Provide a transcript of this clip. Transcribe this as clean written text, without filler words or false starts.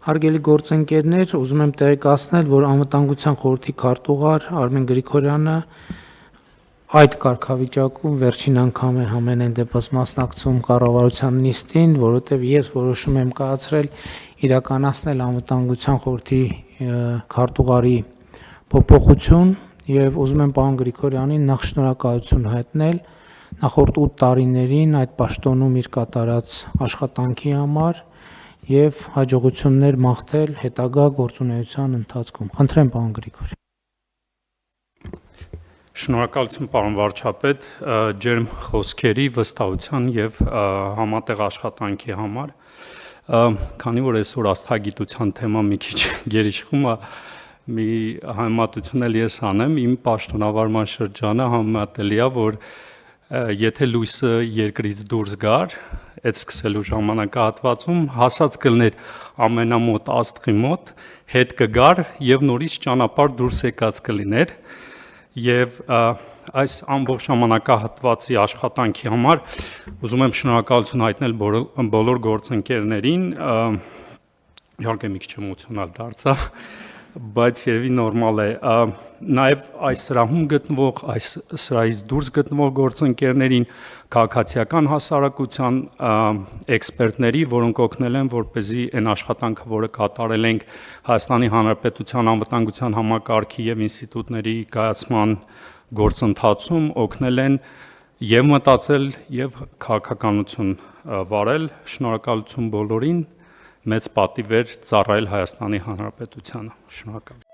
Հարգելի գործընկերներ, ուզում եմ տեղեկացնել, որ Անվտանգության խորհրդի քարտուղար Արմեն Գրիգորյանը այդ կարգավիճակում վերջին անգամ է համենայն դեպս մասնակցում կառավարության նիստին, որովհետև ես որոշում եմ կայացրել իրականացնել Անվտանգության խորհրդի քարտուղարի փոփոխություն եւ ուզում եմ պարոն Գրիգորյանին նախ շնորհակալություն հայտնել նախորդ 8 տարիներին այդ պաշտոնում իր կատարած աշխատանքի համար եւ հաջողություններ մաղթել հետագա գործունեության ընթացքում։ Խնդրեմ, պարոն Գրիգորյան։ Շնորհակալություն, պարոն վարչապետ, ջերմ խոսքերի, վստահության եւ համատեղ աշխատանքի համար։ Քանի որ այսօր աստղագիտության թեման մի քիչ գերիշխում է, մի համեմատություն էլ ես անեմ, իմ պաշտոնավարման շրջանը համեմատելի է, որ եթե լույսը երկրից դուրս գար, այդ սկսելու ժամանակահատվածում հասած կլներ ամենամոտ աստղի մոտ, հետ կգար եւ նորից ճանապարհ դուրս եկած կլիներ եւ այս ամբողջ ժամանակահատվածի աշխատանքի համար ուզում եմ շնորհակալություն հայտնել բոլոր գործընկերներին, իհարկե մի քիչ էմոցիոնալ դարձա, բայց երևի նորմալ է, նաև այս սրահում գտնվող, այս սրահից դուրս գտնվող գործընկերներին, քաղաքացիական հասարակության էքսպերտների, որոնք օգնել են, որպեսզի այն աշխատանքը, որը կատարել ենք Հայաստանի Հանրապետության անվտանգության համակարգի եւ ինստիտուտների կայացման գործընթացում, օգնել են եւ մտածել եւ քաղաքականություն վարել, շնորհակալություն բոլորին, մեծ պատիվ էր ծառայել Հայաստանի Հանրապետությանը, շնորհակալ